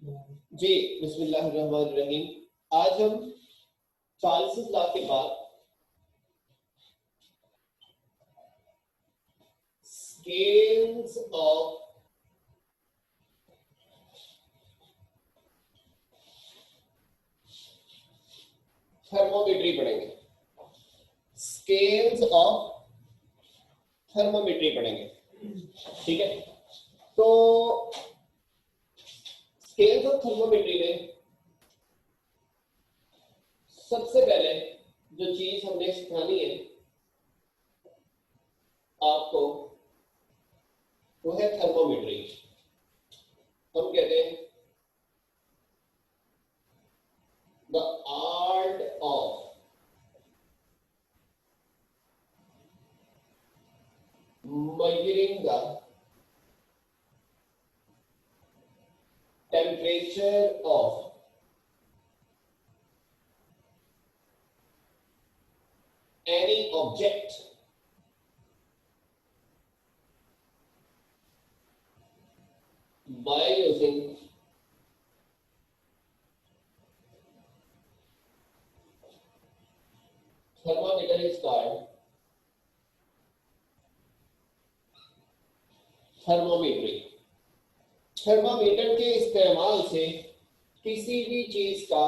जी, बिस्मिल्लाहिर्रहमानिर्रहीम। आज हम चार्ल्स लॉ के बाद स्केल्स ऑफ थर्मोमेट्री पढ़ेंगे। स्केल्स ऑफ थर्मोमेट्री पढ़ेंगे, ठीक है। तो स्केल्स ऑफ थर्मोमेट्री में सबसे पहले जो चीज हमने सिखानी है आपको, वो है थर्मोमेट्री। हम कहते हैं the art of measuring the temperature of any object by using thermometer is called thermometry. Thermometer के इस्तेमाल से किसी भी चीज का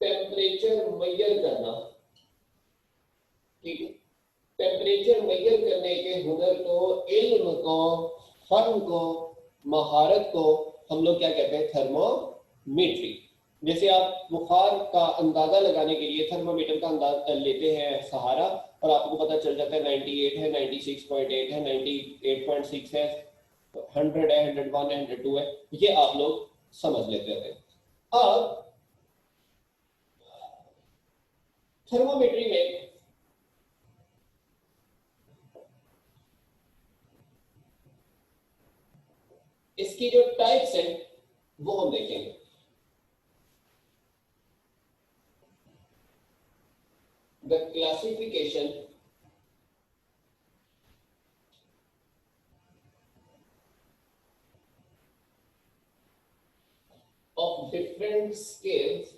टेम्परेचर मेजर करना, ठीक है। टेम्परेचर मेजर करने के हुनर को, इल्म को, फन को, महारत को हम लोग क्या कहते हैं? थर्मोमेट्री। जैसे आप बुखार का अंदाजा लगाने के लिए थर्मोमीटर का अंदाजा लेते हैं सहारा, और आपको पता चल जाता है 98 है, 96.8 है, 98.6 है, 100 है, 101 है, 102 है, ये आप लोग समझ लेते थे। अब थर्मोमेट्री में इसकी जो टाइप्स हैं वो हम देखेंगे। The classification of different scales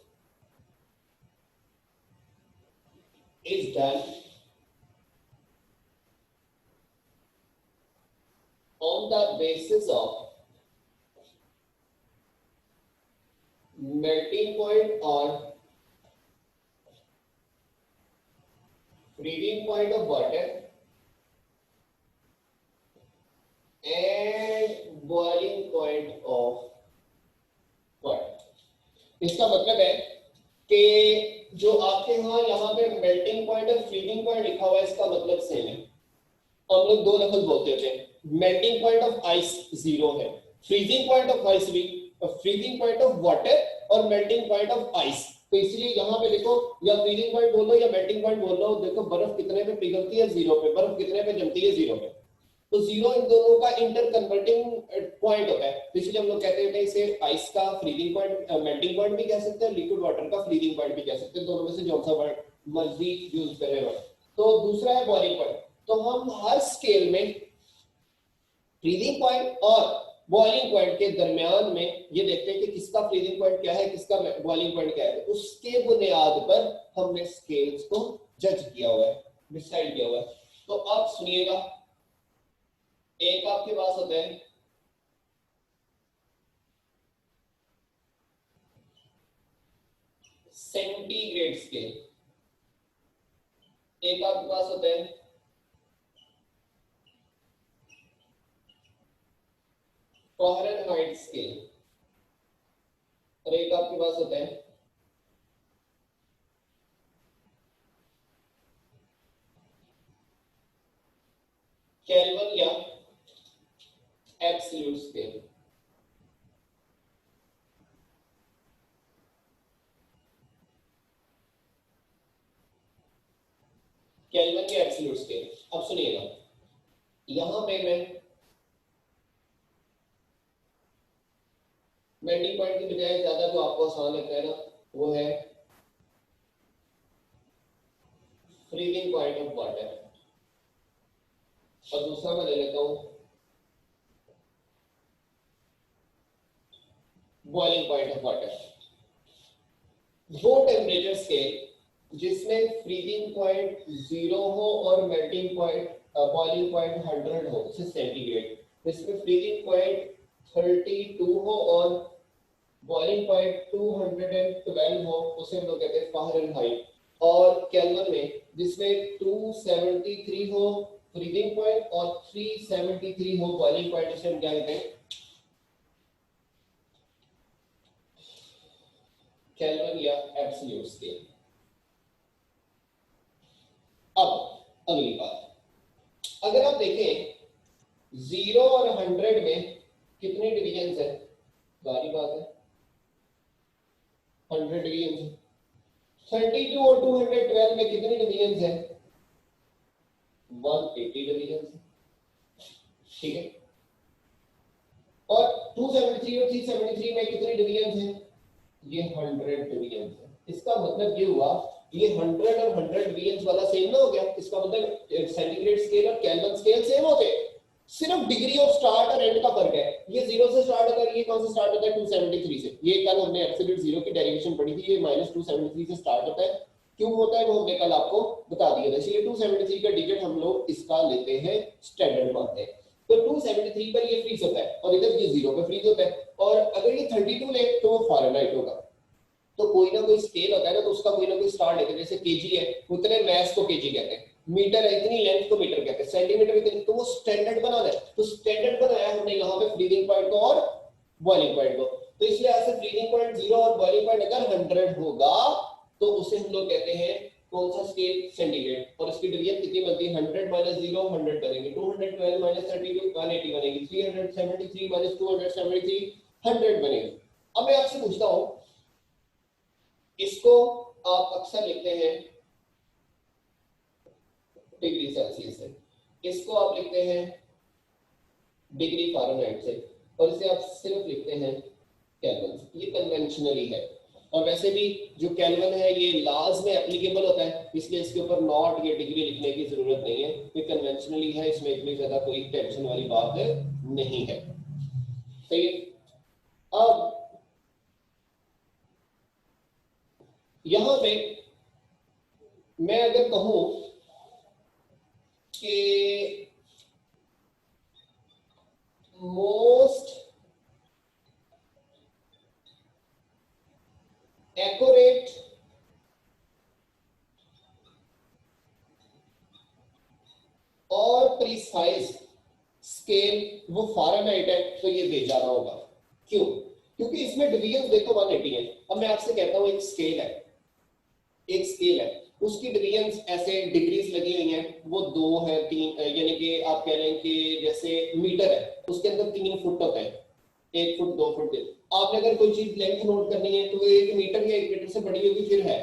is done on the basis of melting point or freezing point of water and boiling point of water। इसका मतलब है कि जो आपके यहाँ पे मेल्टिंग पॉइंट और फ्रीजिंग पॉइंट लिखा हुआ है, इसका मतलब सेम है। हम लोग दो लफ्ज बोलते थे, मेल्टिंग पॉइंट ऑफ आइस 0 है, फ्रीजिंग पॉइंट ऑफ आइस भी, फ्रीजिंग पॉइंट ऑफ वाटर और मेल्टिंग पॉइंट ऑफ आइस। तो इसलिए यहाँ पे देखो, या फ्रीजिंग पॉइंट बोल लो या मेल्टिंग पॉइंट बोल लो, देखो बर्फ कितने पे पिघलती है? 0 पे। बर्फ कितने पे जमती है? 0 पे। तो 0 इन दोनों का इंटर कन्वर्टिंग पॉइंट होता है, तो इसलिए हम लोग कहते हैं इसे आइस का फ्रीजिंग पॉइंट, मेल्टिंग पॉइंट भी कह सकते हैं, लिक्विड वाटर का फ्रीजिंग पॉइंट भी कह सकते हैं, दोनों में से जो सा वर्ड मर्जी यूज कर रहे हो। तो दूसरा है बॉइलिंग पॉइंट। तो हम हर स्केल में फ्रीजिंग पॉइंट और बॉइलिंग पॉइंट के दरमियान में ये देखते हैं कि किसका फ्रीजिंग पॉइंट क्या है, किसका बॉइलिंग पॉइंट क्या है। उसके बुनियाद पर हमने स्केल्स को जज किया हुआ है, डिसाइड किया हुआ है। तो अब सुनिएगा, एक आपके पास होता है सेंटीग्रेड स्केल, एक आपके पास होता है फ़ारेनहाइट स्केल, और एक आपके पास होता है केल्विन या एब्सोल्यूट स्केल। केल्विन या एब्सोल्यूट स्केल। अब सुनिएगा, यहां पे मैं मेल्टिंग पॉइंट की बजाय ज्यादा जो आपको आसान लगता है ना, वो है फ्रीजिंग पॉइंट ऑफ वाटर, और दूसरा मैं ले लेता हूं बॉइलिंग पॉइंट ऑफ वाटर। वो टेम्परेचर स्केल जिसमें फ्रीजिंग पॉइंट 0 हो और मेल्टिंग पॉइंट बॉइलिंग पॉइंट 100 हो, जैसे सेंटीग्रेड। इसमें फ्रीजिंग पॉइंट 32 हो और बॉइलिंग पॉइंट 212 हो, उसे हम लोग कहते हैं फ़ारेनहाइट। और केल्विन में जिसमें 273 हो फ्रीजिंग पॉइंट और 373 हो बॉइलिंग पॉइंट, उसे हम क्या कहते हैं? केल्विन या एब्सोल्यूट स्केल। अब अगली बात, अगर आप देखें 0 और 100 में कितने डिवीजन है? सारी बात है 100 डिवीजन है। 32 और 212 में कितनी डिवीजन है? 180 डिवीजन है, ठीक है। और 273 और 373 में कितनी डिवीजन है? ये 100 डिवीजन है। इसका मतलब ये हुआ, ये 100 और 100 डिवीजन वाला सेम ना हो गया। इसका मतलब सेंटीग्रेड स्केल और केल्विन स्केल सेम होते हैं, सिर्फ डिग्री ऑफ स्टार्ट और एंड का फर्क है। ये 0 से स्टार्ट होता है, ये कौन से स्टार्ट होता है? 273 से। ये कल हमने एब्सोल्यूट जीरो की डेरिवेशन पढ़ी थी, ये -273 से स्टार्ट होता है। क्यों होता है वो हमने कल आपको बता दिया था। इसलिए 273 का डिजिट हम लोग इसका लेते हैं स्टैंडर्ड मानते हैं। तो 273 पर ये फ्रीज होता है और इधर ये 0 पे फ्रीज होता है। और अगर ये 32 ले तो वो फ़ारेनहाइट होगा। तो कोई ना कोई स्केल होता है ना, तो उसका कोई ना कोई स्टार लेते हैं। जैसे केजी है, उतने मैस को केजी कहते हैं, मीटर है इतनी लेंथ को मीटर कहते हैं, सेंटीमीटर इतनी, तो वो स्टैंडर्ड बनाना है। तो स्टैंडर्ड बनाया हमने यहाँ पे फ्रीजिंग पॉइंट को और बॉइलिंग पॉइंट को। तो इसलिए ऐसे फ्रीजिंग पॉइंट 0 और बॉइलिंग पॉइंट अगर 100 होगा तो उसे हम लोग कहते हैं कौन सा स्केल? सेंटीग्रेड। और उसकी डिवीजन कितनी बनती है? 100 माइनस 0 100 बनेगी, 212 माइनस 32 180 बनेगी, 373 माइनस 273 100 बनेगी। अब मैं आपसे पूछता हूं, इसको आप अक्सर लिखते हैं डिग्री सेल्सियस से, इसको आप लिखते हैं डिग्री फ़ारेनहाइट से, और इसे आप सिर्फ लिखते हैं केल्विन से। ये कन्वेंशनली है। और वैसे भी जो केल्विन है ये लॉज में एप्लीकेबल होता है, इसलिए इसके ऊपर नॉट या डिग्री लिखने की जरूरत नहीं है। ये कन्वेंशनली है, इसमें इतनी ज्यादा कोई टेंशन वाली बात नहीं है। सही है। अब यहां पे मैं अगर कहूं कि मोस्ट एक्यूरेट और प्रिसाइज स्केल वो फ़ारेनहाइट है, तो ये दे जाना होगा। क्यों? क्योंकि इसमें डिवीजन देखो 180 है। अब मैं आपसे कहता हूं एक स्केल है, एक स्केल है, उसकी डिवीजन ऐसे डिग्रीज लगी हुई हैं, वो 2 है 3, यानी कि आप कह रहे हैं कि जैसे मीटर है उसके अंदर 3 फुट होता है, 1 फुट 2 फुट। आपने अगर कोई चीज लेंथ नोट करनी है तो वो 1 मीटर या 1 मीटर से बड़ी होगी फिर है।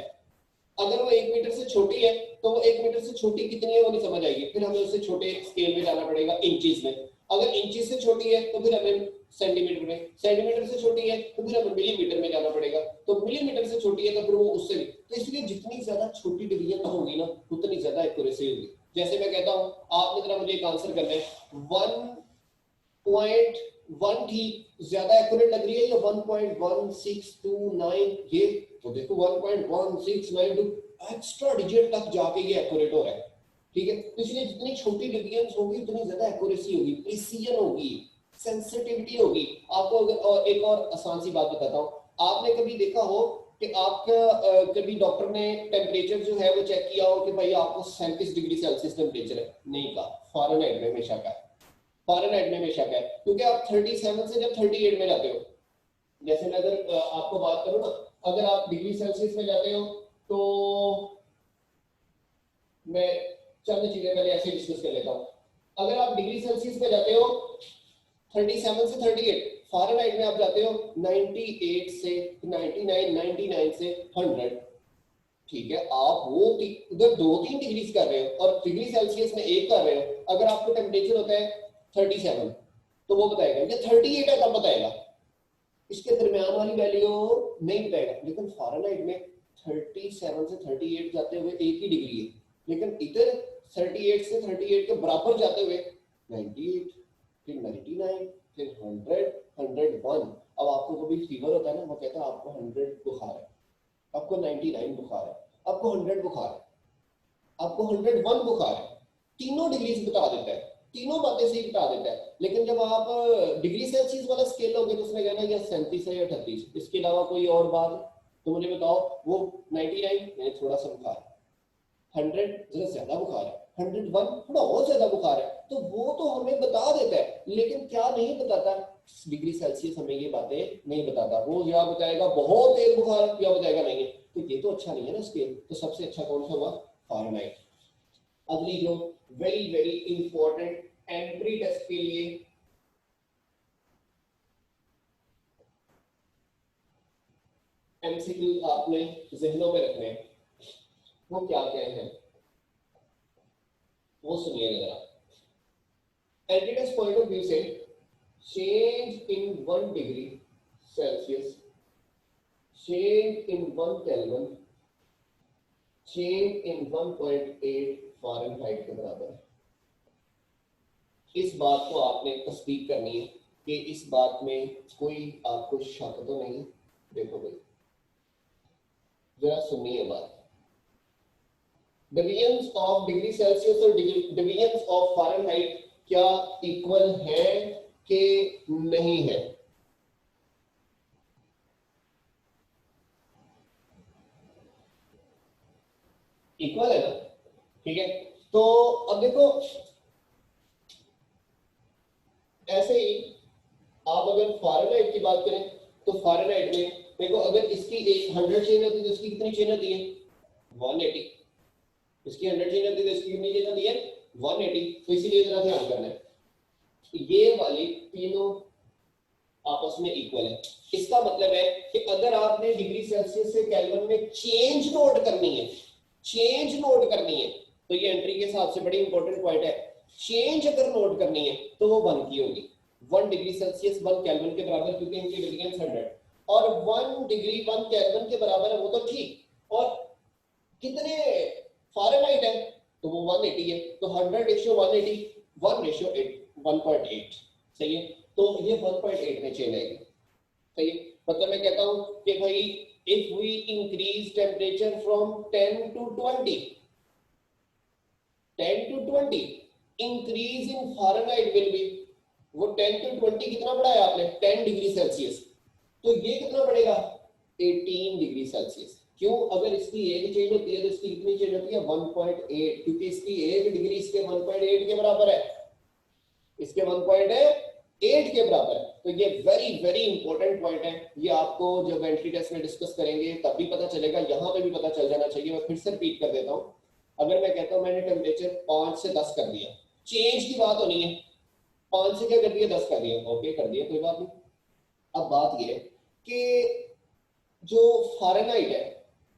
अगर वो 1 मीटर से छोटी है तो वो 1 मीटर से छोटी कितनी है वो नहीं समझ आएगी, फिर हमें उससे छोटे स्केल में जाना पड़ेगा, इंचेस में। अगर इंचेस से छोटी है तो फिर हमें सेंटीमीटर में, सेंटीमीटर से छोटी है तो फिर हमें मिलीमीटर में जाना पड़ेगा, तो मिलीमीटर से छोटी है तो फिर वो उससे भी। तो इसलिए जितनी ज्यादा छोटी डिवीजन होगी ना उतनी ज्यादा एक्यूरेसी होगी। जैसे मैं कहता हूँ आपने जरा मुझे एक आंसर करना है, 1.1 थी, ज्यादा एक्यूरेट लग रही है या 1.1629? ये तो देखो 1.1692 एक्स्ट्रा डिजिट तक जाके ये एक्यूरेट हो रहा है, ठीक है। तो इसलिए जितनी छोटी डिवीजन होगी उतनी ज्यादा एक्यूरेसी होगी, प्रिसीजन होगी, सेंसिटिविटी होगी। आपको अगर और एक और आसान सी बात बताता हूँ, आपने कभी देखा हो कि आपका कभी डॉक्टर ने टेम्परेचर जो है वो चेक किया हो कि भाई आपको 37 डिग्री सेल्सियस टेम्परेचर है? नहीं कहा, फ़ारेनहाइट में हमेशा का, फ़ारेनहाइट में हमेशा का है। क्योंकि आप 37 से जब 38 में जाते हो, जैसे मैं अगर आपको बात करूं ना, अगर आप डिग्री सेल्सियस में जाते हो तो मैं चंद चीजें पहले ऐसे डिस्कस कर लेता हूं। अगर आप डिग्री सेल्सियस में जाते हो 37 से 38, फ़ारेनहाइट में आप जाते हो 98 से 99, 99 से 100, ठीक है। आप वो उधर 2-3 डिग्री कर रहे हो और डिग्री सेल्सियस में 1 कर रहे हो। अगर आपको टेम्परेचर होता है 37 तो वो बताएगा, या 38 है तब बताएगा, इसके दरमियान वाली वैल्यू नहीं बताएगा। लेकिन फ़ारेनहाइट में 37 से 38 जाते हुए एक ही डिग्री है, लेकिन इधर 38 से 38 के बराबर जाते हुए 98, फिर 99, फिर 100, 101। अब आपको कभी फीवर होता है ना, वो कहता है आपको 100 बुखार है, आपको 99 बुखार है, आपको 100 बुखार है, आपको 101 बुखार है, तीनों डिग्रीज बता देता है, तीनों बातें सही बता देता है। लेकिन जब आप डिग्री सेल्सियस वाला स्केल लोगे तो उसने कहना या 37 है या 38, इसके अलावा कोई और बात तो मुझे बताओ। वो 99 थोड़ा सा बुखार, 100 जरा ज्यादा बुखार है, 101 थोड़ा और ज्यादा बुखार है, तो वो तो हमें बता देता है। लेकिन क्या नहीं बताता, डिग्री सेल्सियस हमें ये बातें नहीं बताता। वो या बताएगा बहुत तेज बुखार या बताएगा नहीं है, तो ये तो अच्छा नहीं है ना स्केल। तो सबसे अच्छा कौन सा हुआ, फारेनहाइट। अगली जो very very important entry test के लिए एमसीक्यू आपने जहनों में रखने हैं, वो क्या क्या है वो सुनिएगा जरा। Entry test point of view से change in 1 degree Celsius, change in 1 Kelvin, change in 1.8 Fahrenheit के बराबर है। इस बात को आपने तस्दीक करनी है कि इस बात में कोई आपको शक तो नहीं। देखो भाई जरा सुनिए बात, डिवीजन ऑफ डिग्री सेल्सियस और डिवीजन ऑफ फारेनहाइट क्या इक्वल है कि नहीं है। इक्वल है ना, ठीक है। तो अब देखो ऐसे ही आप अगर फारेनहाइट की बात करें तो फारेनहाइट में देखो, अगर इसकी एक 100 चेन होती है तो इसकी कितनी चेन होती है 180, इसकी 100 चेन होती है तो इसकी कितनी चेन होती है 180। तो इसीलिए जरा ध्यान करना है, ये वाली तीनों आपस में इक्वल है। इसका मतलब है कि अगर आपने डिग्री सेल्सियस से केल्विन में चेंज नोट करनी है, चेंज नोट करनी है, तो ये एंट्री के हिसाब से बड़ी इंपॉर्टेंट पॉइंट है। चेंज अगर नोट करनी है तो वो 1 की होगी, 1 डिग्री सेल्सियस 1 केल्विन के बराबर, क्योंकि इनके डिग्री 100 और 1 डिग्री 1 केल्विन के बराबर है, वो तो ठीक। और कितने फारेनहाइट है तो वो 180 है, तो 100 रेशियो 180, 1 रेशियो 1.8 सही है। तो ये 1.8 में चेंज आएगी, सही है। मतलब मैं कहता हूं कि भाई if we increase temperature from 10 to 20, 10 to 20 increase in Fahrenheit will be, वो 10 to 20 कितना बढ़ाया आपने 10 डिग्री सेल्सियस, तो ये कितना बढ़ेगा 18 डिग्री सेल्सियस। क्यों, अगर इसकी एज चेंज होती है तो इसकी कितनी चेंज होती है 1.8, क्योंकि इसकी एज डिग्री इसके 1.8 के बराबर है, इसके 1.8 के बराबर है। तो ये वेरी वेरी इंपॉर्टेंट पॉइंट है, ये आपको जब एंट्री टेस्ट में डिस्कस करेंगे तब भी पता चलेगा, यहाँ पे भी पता चल जाना चाहिए। मैं फिर से रिपीट कर देता हूँ, अगर मैं कहता हूँ मैंने टेम्परेचर 5 से 10 कर दिया, चेंज की बात होनी है, 5 से क्या कर दिया 10 कर दिया, ओके कर दिया, कोई बात नहीं। अब बात ये है कि जो फारेनहाइट है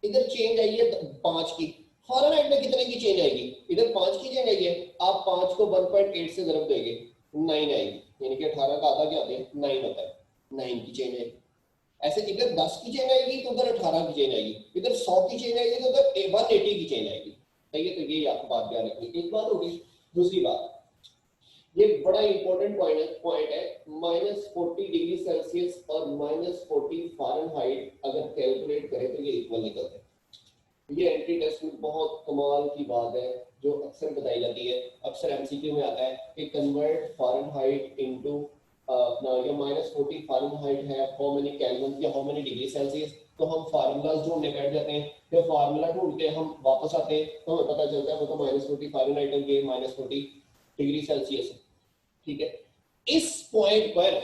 इधर चेंज आई है 5 की, फारेनहाइट में कितने की चेंज आएगी, इधर 5 की चेंज आई है, आप 5 को 1.8 से ज़रब देंगे 9 आएगी, यानी कि 18 का आधा क्या होता है 9 होता है, 9 की चेंज आएगी। ऐसे इधर 10 की चेंज आएगी तो उधर 18 की चेंज आएगी, इधर 100 की चेंज आएगी तो उधर 180 की चेंज आएगी, सही है। तो ये आपको बात ध्यान रखनी, एक बात होगी। दूसरी बात, ये बड़ा इंपॉर्टेंट पॉइंट है, -40 डिग्री सेल्सियस और -40 फारेनहाइट अगर कैलकुलेट करें तो ये इक्वल निकलते हैं। ये एंट्री टेस्ट में बहुत कमाल की बात है जो अक्सर बताई जाती है, अक्सर एमसीक्यू में आता है कि कन्वर्ट फारेनहाइट इनटू अपना ये -40 फारेनहाइट है हाउ मेनी केल्विन या हाउ मेनी डिग्री सेल्सियस, तो हम फार्मूलाज ढूंढने बैठ जाते हैं, फिर फार्मूला ढूंढते हम वापस आते हैं तो हमें पता चलता है वो तो -40 फारेनहाइट है, ये -40 डिग्री सेल्सियस है, ठीक है। इस पॉइंट पर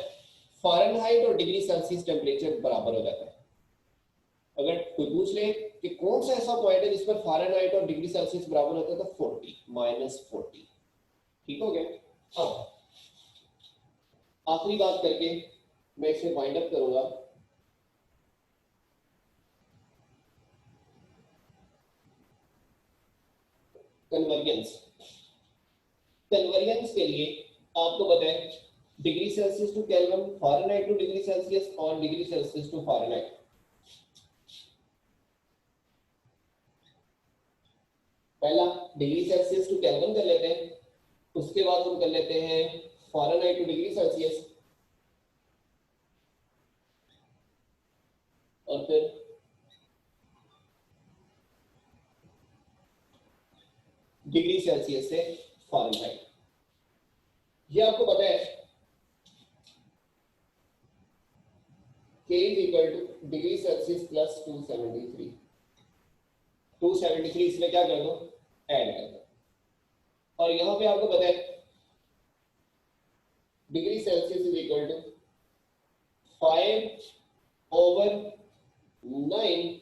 फारेनहाइट और डिग्री सेल्सियस टेम्परेचर बराबर हो जाता है। अगर कोई पूछ ले कि कौन सा ऐसा पॉइंट है जिस पर फारेनहाइट और डिग्री सेल्सियस बराबर होता है तो 40, -40, ठीक हो गया। हाँ, आखिरी बात करके मैं इसे वाइंड अप करूंगा। कन्वर्जेंस, कन्वर्जेंस के लिए आपको पता है degree Celsius to Kelvin, Fahrenheit to degree Celsius और डिग्री सेल्सियस टू फारेनहाइट। पहला डिग्री सेल्सियस टू केल्विन कर लेते हैं, उसके बाद हम कर लेते हैं फारेनहाइट टू डिग्री सेल्सियस, और फिर डिग्री सेल्सियस से फ़ारेनहाइट। ये आपको पता है K is equal to degree Celsius plus 273। 273 इसमें क्या कर दो, ऐड कर दो। और यहां पे आपको पता है degree Celsius is equal to 5/9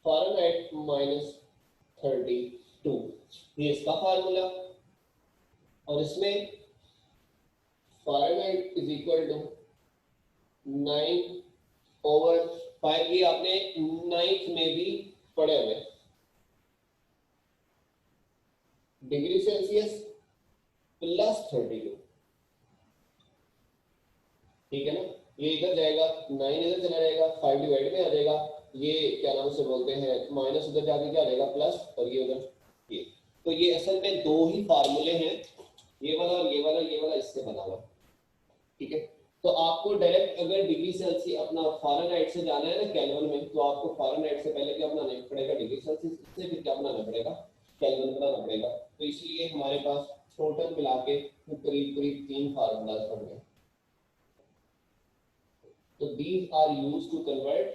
Fahrenheit minus 32, ये इसका फार्मूला। और इसमें फ़ारेनहाइट इज इक्वल टू 9/5, ये आपने 9th में भी पढ़े हुए। डिग्री सेल्सियस प्लस 32, ठीक है ना। ये इधर जाएगा, 9 इधर चला जाएगा, 5 डिवाइड में आ जाएगा, ये क्या नाम से बोलते हैं माइनस उधर जाके क्या आ जाएगा प्लस, और ये उधर ये। तो ये असल में दो ही फार्मूले हैं, ये वाला और ये वाला, ये वाला इससे बना हुआ, ठीक है। तो आपको डायरेक्ट अगर डिग्री सेल्सियस अपना फ़ारेनहाइट से जाना है ना केल्विन में, तो आपको फ़ारेनहाइट से पहले क्या बनाना पड़ेगा, डिग्री सेल्सियस, इससे फिर क्या बनाना पड़ेगा, केल्विन बनाना पड़ेगा। तो इसलिए हमारे पास टोटल मिला के करीब करीब 3 फार्मूलाज बन गए। तो these are used to convert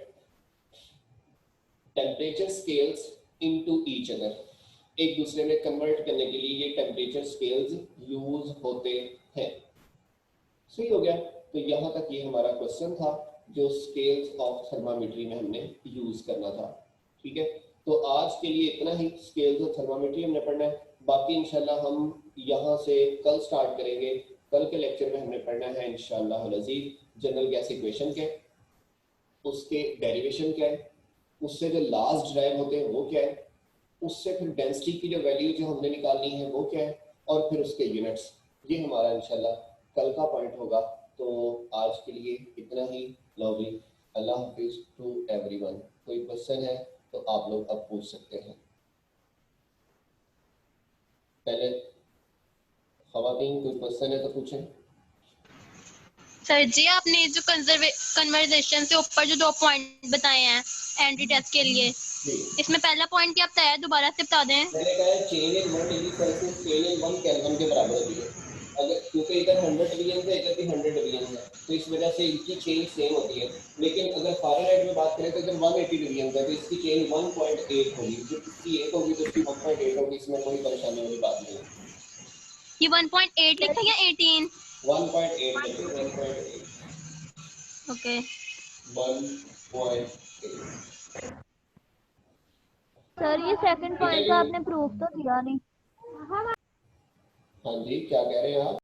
temperature scales into each other, एक दूसरे में कन्वर्ट करने के लिए ये टेम्परेचर स्केल्स यूज होते हैं। सही हो गया। तो यहाँ तक ये हमारा क्वेश्चन था जो स्केल्स ऑफ थर्मामीट्री में हमने यूज करना था, ठीक है। तो आज के लिए इतना ही, स्केल्स ऑफ थर्मामीट्री हमने पढ़ना है। बाकी इंशाल्लाह हम यहाँ से कल स्टार्ट करेंगे। कल के लेक्चर में हमने पढ़ना है इंशाल्लाह अज़ीज जनरल गैस इक्वेशन के, उसके डेरिवेशन क्या है, उससे जो लास्ट ड्राइव होते हैं वो क्या है, उससे फिर डेंसिटी की जो वैल्यू जो हमने निकालनी है वो क्या है, और फिर उसके यूनिट्स। ये हमारा इंशाल्लाह कल का पॉइंट होगा। तो आज के लिए इतना ही। लवली, अल्लाह हाफिज टू एवरीवन। कोई क्वेश्चन है तो आप लोग अब पूछ सकते हैं। पहले खवातीन कोई क्वेश्चन है तो पूछें। सर जी आपने जो कन्वर्जेशन से ऊपर जो 2 पॉइंट बताए हैं एंट्री टेस्ट के लिए, इसमें पहला पॉइंट क्या बताया, दोबारा से बता दें। मैंने कहा है change in 1 degree Celsius change in 1 kelvin के बराबर होती है। अगर क्योंकि इधर 100 डिवीजन है, इधर भी 100 डिवीजन है, तो इस वजह से इनकी चेंज सेम होती है। लेकिन अगर फ़ारेनहाइट में बात करें तो इधर 180 डिवीजन है, तो इसकी चेंज 1.8 होगी। जो इसकी 1 होगी तो इसकी 1.8 होगी, इसमें कोई परेशानी वाली बात नहीं है। ये 1.8 लिखा या 18? 1.8 लिखे, 1.8। ओके 1.8। सर ये सेकंड पॉइंट का आपने प्रूफ तो दिया नहीं। हाँ जी, क्या कह रहे हैं आप?